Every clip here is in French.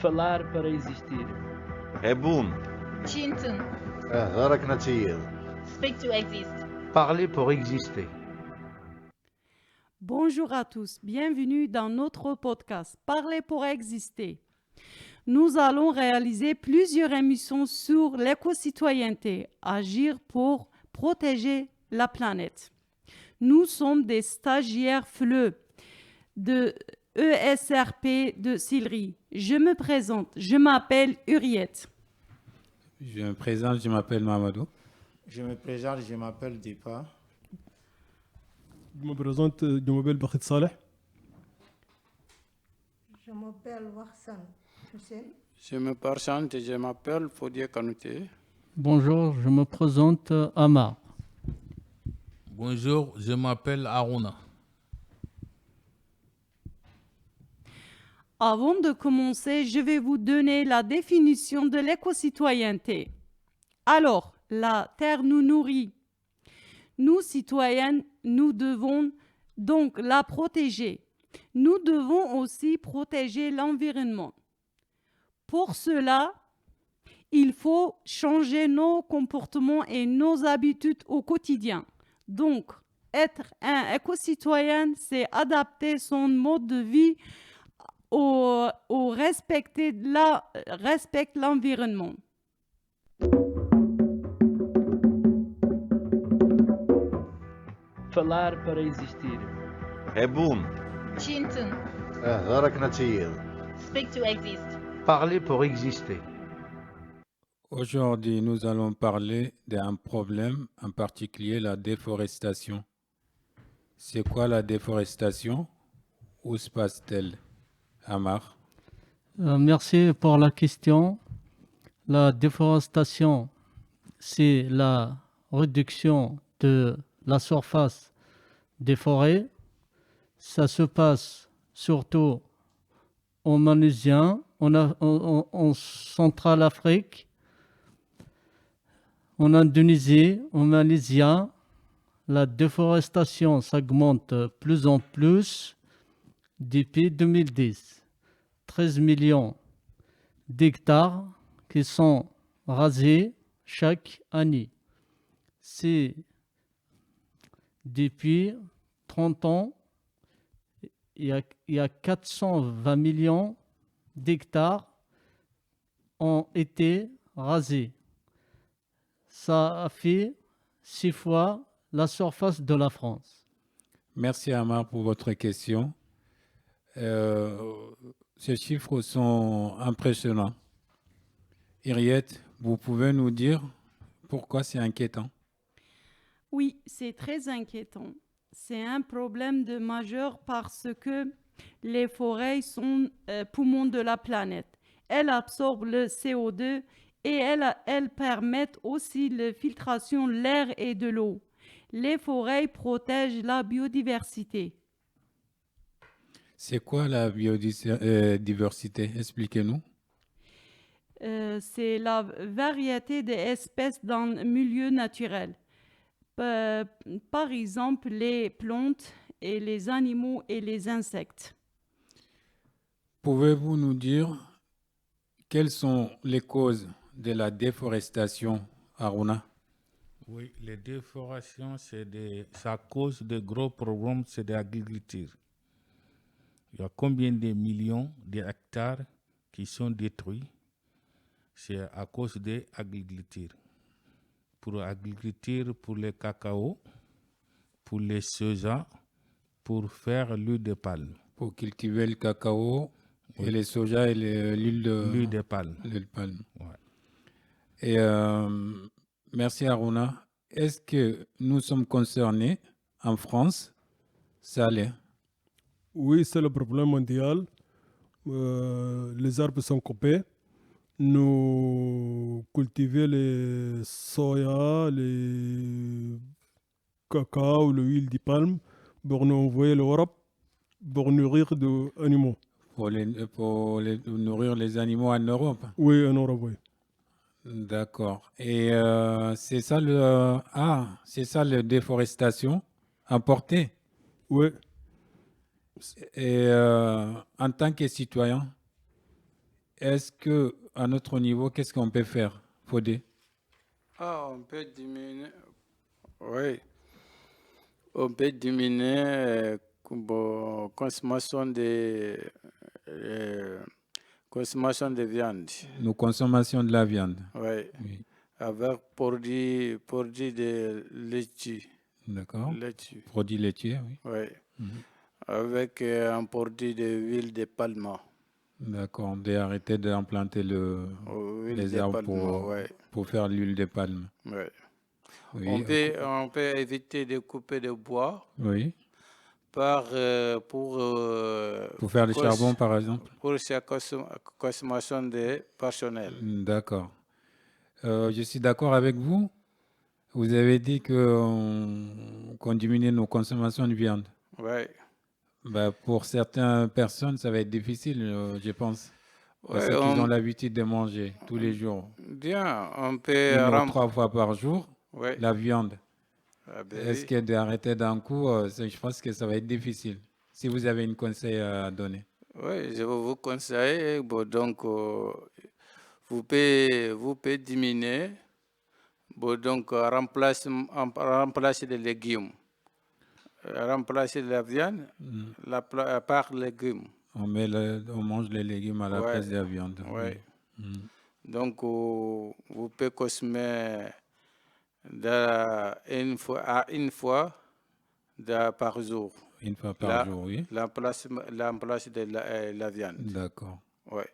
Falar para existir. Hebun. Chinton. غرك نتيل. Speak to exist. Parler pour exister. Bonjour à tous, bienvenue dans notre podcast Parler pour exister. Nous allons réaliser plusieurs émissions sur l'éco-citoyenneté, agir pour protéger la planète. Nous sommes des stagiaires FLE de ESRP de Sillery. Je me présente, je m'appelle Uriette. Je me présente, je m'appelle Mamadou. Je me présente, je m'appelle Depa. Je me présente, je m'appelle Bakhit Saleh. Je m'appelle Warsan Hussein. Je me présente, je m'appelle Fodie Kanouté. Bonjour, je me présente Amar. Bonjour, je m'appelle Aruna. Avant de commencer, je vais vous donner la définition de l'éco-citoyenneté. Alors, la terre nous nourrit. Nous, citoyens, nous devons donc la protéger. Nous devons aussi protéger l'environnement. Pour cela, il faut changer nos comportements et nos habitudes au quotidien. Donc, être un éco-citoyen, c'est adapter son mode de vie au respecter respecte l'environnement. Falar para existir. Hebun. Chinton. غرك نتيل. Speak to exist. Parler pour exister. Aujourd'hui, nous allons parler d'un problème, en particulier la déforestation. C'est quoi la déforestation? Où se passe-t-elle? Amar. Merci pour la question. La déforestation, c'est la réduction de la surface des forêts. Ça se passe surtout en Malaisie, en Centrale-Afrique, en Indonésie, en Malaisie. La déforestation s'augmente plus en plus depuis 2010. 13 millions d'hectares qui sont rasés chaque année. C'est depuis 30 ans, il y a 420 millions d'hectares ont été rasés. Ça a fait 6 fois la surface de la France. Merci Amar pour votre question. Ces chiffres sont impressionnants. Iriette, vous pouvez nous dire pourquoi c'est inquiétant? Oui, c'est très inquiétant. C'est un problème majeur parce que les forêts sont poumons de la planète. Elles absorbent le CO2 et elles permettent aussi la filtration de l'air et de l'eau. Les forêts protègent la biodiversité. C'est quoi la biodiversité? Expliquez-nous. C'est la variété des espèces dans le milieu naturel. Par exemple, les plantes et les animaux et les insectes. Pouvez-vous nous dire quelles sont les causes de la déforestation, Aruna? Oui, les déforestations, ça cause de gros problèmes, c'est de l'agriculture. Il y a combien de millions d'hectares qui sont détruits? C'est à cause de l'agriculture. Pour l'agriculture, pour le cacao, pour les soja, pour faire l'huile de palme. Pour cultiver le cacao, oui. Et les soja et l'huile de palme. L'huile de palme. Ouais. Et merci Aruna. Est-ce que nous sommes concernés en France? Saleh. Oui, c'est le problème mondial. Les arbres sont coupés. Nous cultivons les soya, les cacao, l'huile de palme pour nous envoyer l'Europe pour nourrir des animaux. Pour nourrir les animaux en Europe? Oui, en Europe, oui. D'accord. Et c'est ça la déforestation importée? Oui. Et en tant que citoyen, est-ce que à notre niveau, qu'est-ce qu'on peut faire, Fodé? On peut diminuer. Oui. On peut diminuer consommation consommation de viande. Nos consommations de la viande. Oui. Oui. Avec produits de laitiers. D'accord. Laitiers. Produits laitiers, oui. Oui. Mhm. Avec un produit d'huile de palme. D'accord. D'arrêter d'implanter les arbres pour faire l'huile de palme. Oui. Oui. On peut éviter de couper de bois. Oui. Pour faire du charbon, par exemple. Pour sa consommation de personnel. D'accord. Je suis d'accord avec vous. Vous avez dit qu'on diminue nos consommations de viande. Oui. Pour certaines personnes, ça va être difficile, je pense. Parce qu'ils ont l'habitude de manger tous les jours. Bien, on peut... 3 fois par jour, la viande. Est-ce que d'arrêter d'un coup, je pense que ça va être difficile. Si vous avez un conseil à donner. Oui, je vais vous conseiller. Donc, vous pouvez diminuer. Donc, remplacer les légumes. Remplacer la viande par légumes. On mange les légumes à la place de la viande. Oui. Donc, vous pouvez consommer une fois par jour. Une fois par jour, oui. L'emplace de la viande. D'accord. Oui.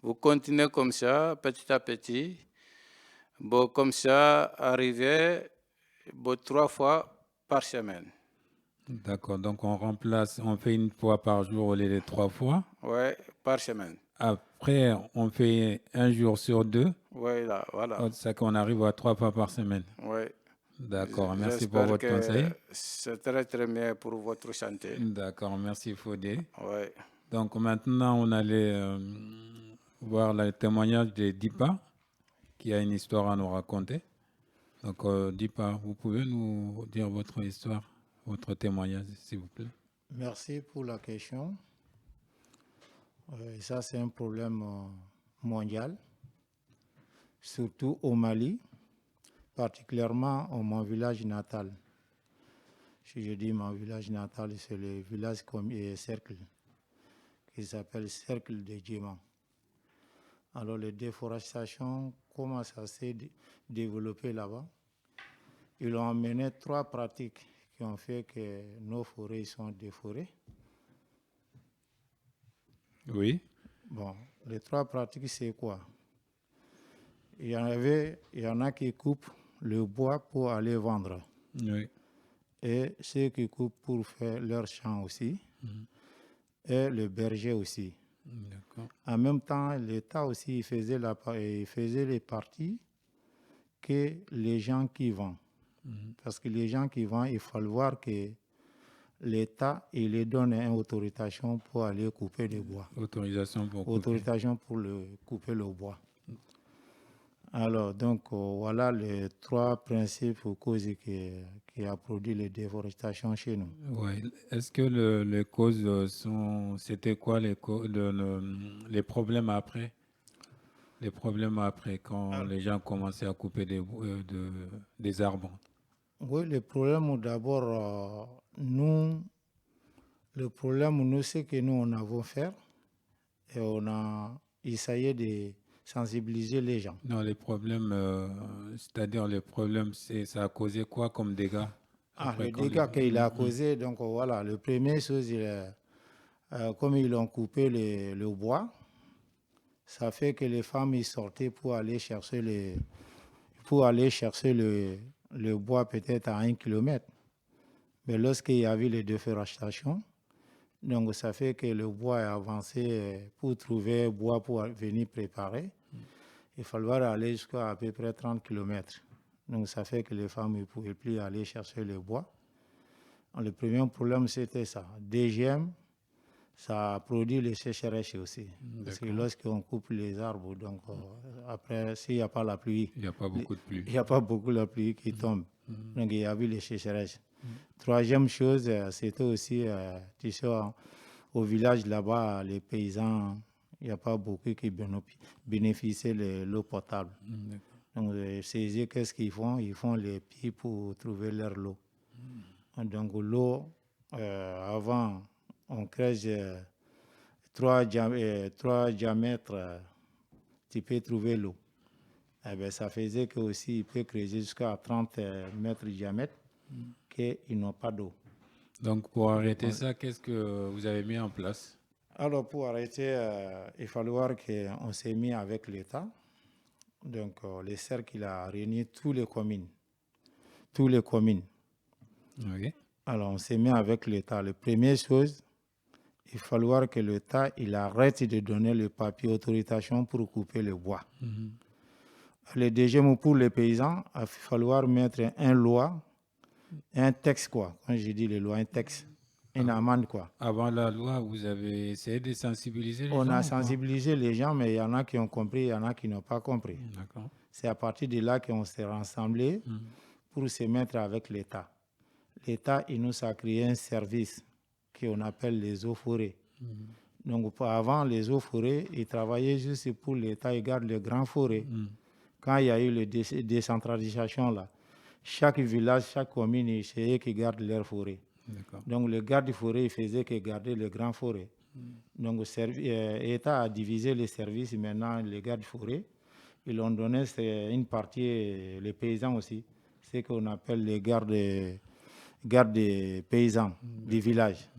Vous continuez comme ça, petit à petit. Comme ça, arriver 3 fois par semaine. D'accord. Donc, on fait une fois par jour au lieu de 3 fois. Oui, par semaine. Après, on fait un jour sur 2. Oui, voilà. C'est qu'on arrive à 3 fois par semaine. Oui. D'accord. Merci pour votre conseil. C'est très, très bien pour votre santé. D'accord. Merci, Fodé. Oui. Donc, maintenant, on allait voir le témoignage de Dipa, qui a une histoire à nous raconter. Donc, Dipa, vous pouvez nous dire votre histoire, votre témoignage, s'il vous plaît. Merci pour la question. Ça, c'est un problème mondial, surtout au Mali, particulièrement dans mon village natal. Si je dis mon village natal, c'est le village comme Cercle, qui s'appelle Cercle de Djema. Alors, la déforestation commence à se développer là-bas. Ils ont amené 3 pratiques qui ont fait que nos forêts sont déforées. Oui. Bon, les 3 pratiques, c'est quoi? Il y en a qui coupent le bois pour aller vendre. Oui. Et ceux qui coupent pour faire leur champ aussi. Et le berger aussi. D'accord. En même temps, l'État aussi il faisait les parties que les gens qui vendent. Parce que les gens qui vendent, il faut le voir que l'État il les donne une autorisation pour aller couper le bois. Autorisation pour couper le bois. Alors, donc, voilà les 3 principes causes qui a produit la déforestation chez nous. Ouais. Est-ce que les causes c'était quoi les problèmes après? Les problèmes après, quand les gens commençaient à couper des arbres? Oui, le problème d'abord, c'est que nous, on avons fait et on a essayé de sensibiliser les gens. Non, les problèmes, c'est-à-dire les problèmes, ça a causé quoi comme dégâts? Les dégâts qu'il a causés, donc voilà, la première chose, comme ils ont coupé le bois, ça fait que les femmes ils sortaient pour aller chercher le bois peut-être à 1 kilomètre. Mais lorsqu'il y avait les déforestation, donc ça fait que le bois est avancé pour trouver bois pour venir préparer. Il fallait aller jusqu'à à peu près 30 km. Donc ça fait que les femmes ne pouvaient plus aller chercher le bois. Le premier problème, c'était ça. Deuxième, ça produit les sécheresses aussi. Parce que lorsqu'on coupe les arbres, donc après, s'il n'y a pas la pluie, il n'y a pas beaucoup de pluie. Il n'y a pas beaucoup de pluie qui tombe. Donc il y avait les sécheresses. Troisième chose, c'était aussi, tu sais, au village là-bas, les paysans, il n'y a pas beaucoup qui bénéficient de l'eau potable. Donc, ces qu'est-ce qu'ils font? Ils font les puits pour trouver leur lot. Donc, l'eau, avant, on creuse 3 diamètres, tu peux trouver l'eau. Eh bien, ça faisait que aussi, il peut creuser jusqu'à 30 mètres de diamètre, qu'ils n'ont pas d'eau. Donc, pour arrêter ça, qu'est-ce que vous avez mis en place? Alors, pour arrêter, il va falloir qu'on s'est mis avec l'État. Donc, le cercle a réuni toutes les communes. Oui. Alors, on s'est mis avec l'État. La première chose, il va falloir que l'État arrête de donner le papier autorisation pour couper le bois. Le deuxième, pour les paysans, il va falloir mettre une loi, un texte, quoi. Quand je dis les lois, un texte, une amende, quoi. Avant la loi, vous avez essayé de sensibiliser les gens? On a sensibilisé les gens, mais il y en a qui ont compris, il y en a qui n'ont pas compris. D'accord. C'est à partir de là qu'on s'est rassemblés pour se mettre avec l'État. L'État, il nous a créé un service qu'on appelle les eaux-forêts. Donc, avant, les eaux-forêts, ils travaillaient juste pour l'État, ils gardent les grandes forêts. Quand il y a eu la décentralisation, là, chaque village, chaque commune, c'est eux qui gardent leurs forêts. Donc, le garde forêt, il faisait que garder les grandes forêts. Donc, l'État a divisé les services, maintenant, les gardes forêts. Ils ont donné une partie, les paysans aussi, ce qu'on appelle les gardes paysans du village.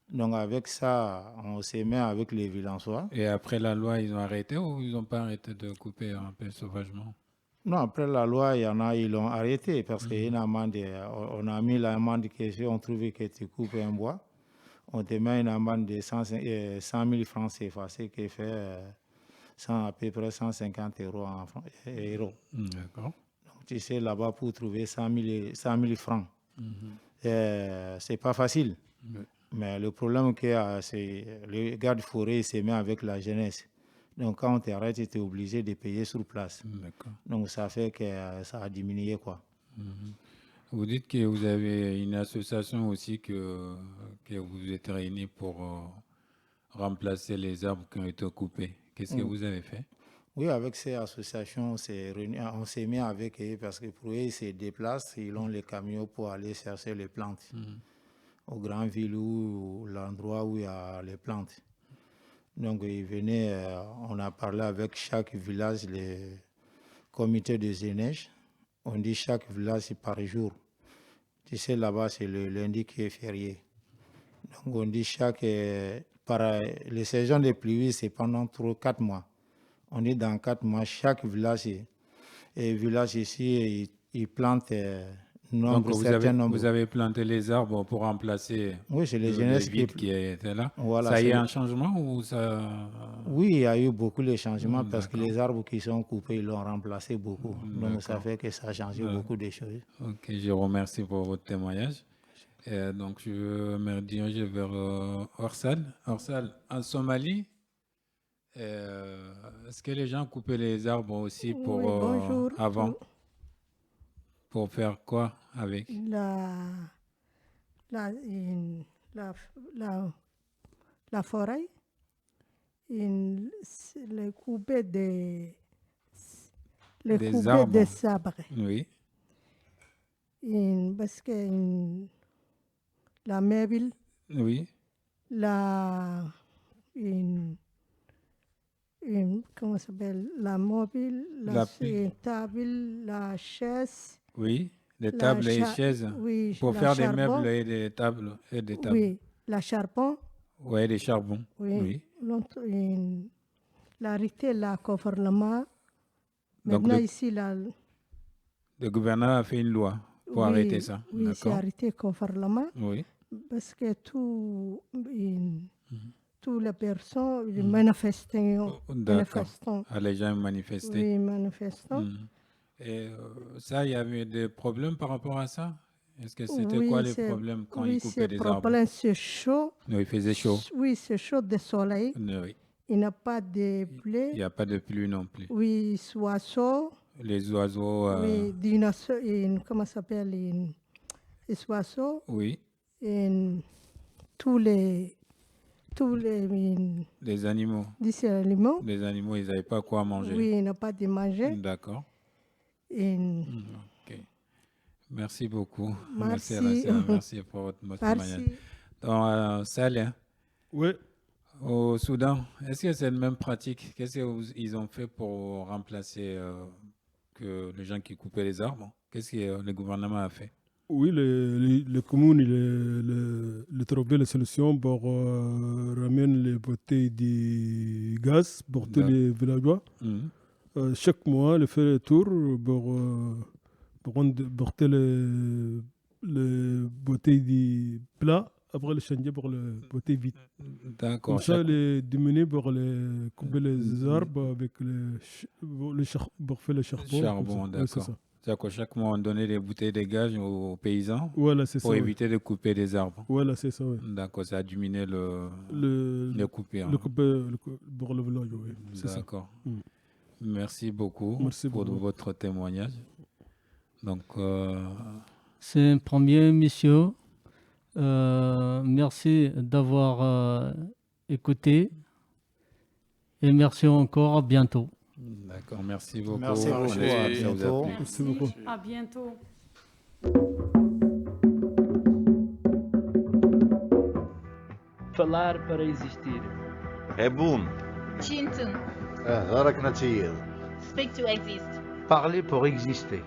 Donc, avec ça, on s'est mis avec les villageois. Et après la loi, ils ont arrêté ou ils n'ont pas arrêté de couper un peu sauvagement? Non, après la loi, il y en a, ils l'ont arrêté parce qu'il y a une amende. On a mis l'amende que si on trouve que tu coupes un bois, on te met une amende de 100 000 francs CFA, ce qui fait à peu près 150 euros. D'accord. Donc, tu sais, là-bas, pour trouver 100 000 francs, c'est pas facile. Mais le problème qu'il y a, c'est le garde forêt se met avec la jeunesse. Donc, quand on t'arrête, tu es obligé de payer sur place. Donc, ça fait que ça a diminué, quoi. Vous dites que vous avez une association aussi que vous êtes réunis pour remplacer les arbres qui ont été coupés. Qu'est-ce que vous avez fait? Oui, avec ces associations, on s'est mis avec eux parce que pour eux, ils se déplacent, ils ont les camions pour aller chercher les plantes aux grandes villes ou l'endroit où il y a les plantes. Donc, ils venaient, on a parlé avec chaque village, les comités de jeunesse. On dit chaque village par jour. Tu sais, là-bas, c'est le lundi qui est férié. Donc, on dit les saisons de pluie, c'est pendant 4 mois. On dit dans 4 mois, chaque village, ici, ils plantent donc, vous avez planté les arbres pour remplacer les vides qui étaient là. Voilà, ça y a un changement ou ça... Oui, il y a eu beaucoup de changements parce que les arbres qui sont coupés, ils l'ont remplacé beaucoup. Donc, ça fait que ça a changé beaucoup de choses. Ok, je vous remercie pour votre témoignage. Donc, je veux me diriger vers Orsal. Orsal, en Somalie, est-ce que les gens coupaient les arbres aussi pour avant? Pour faire quoi avec? La forêt, le couper des arbres. Oui. Parce que la meuble, oui. Comment ça s'appelle? La mobile, la table, la chaise. Oui, des tables et chaises. Oui, pour faire des meubles et des tables. Oui, la charbon. Oui, des charbons. Oui. L'arrêté, le gouvernement. Donc, maintenant, ici, le gouvernement a fait une loi pour arrêter ça. Oui, c'est arrêté le gouvernement. Oui. Parce que toutes les personnes manifestants. Les gens manifestaient. Oui, manifestants. Et ça, il y avait des problèmes par rapport à ça? Est-ce que c'était quoi les problèmes quand ils coupaient des arbres? Le problème, c'est chaud. Oui, il faisait chaud. Oui, c'est chaud de soleil. Oui. Il n'y a pas de pluie. Il n'y a pas de pluie non plus. Oui, les oiseaux. Les oiseaux. Oui, dinosaures. Comment ça s'appelle? Les oiseaux. Oui. Tous les tous Les animaux. les aliments. Les animaux, ils n'avaient pas quoi manger. Oui, ils n'ont pas de manger. D'accord. Et Ok. Merci beaucoup. Merci. Racine. Merci pour votre témoignage. Merci. Donc, Saleh, Oui. au Soudan, est-ce que c'est la même pratique? Qu'est-ce qu'ils ont fait pour remplacer que les gens qui coupaient les arbres? Qu'est-ce que le gouvernement a fait? Oui, les communes, ils trouvaient la solution pour ramener les bouteilles de gaz pour tous les villageois. Chaque mois, ils font le tour pour porter les bouteilles de plat, après le changer pour les bouteilles vides. D'accord. Comme ça, les diminuer pour couper les arbres avec pour faire le charbon. Charbon, d'accord. C'est-à-dire que chaque mois, on donnait des bouteilles de gaz aux paysans pour éviter de couper des arbres. Voilà, c'est ça. Oui. D'accord, ça a diminué le couper. Pour le village, oui. D'accord. Merci beaucoup pour votre témoignage. Donc, c'est un premier, monsieur. Merci d'avoir écouté. Et merci encore. À bientôt. D'accord, merci beaucoup. Merci beaucoup. À bientôt. Merci beaucoup. À bientôt. Falar para existir. Hebun. Chinton. غرق نتيل. Speak to exist. Parler pour exister.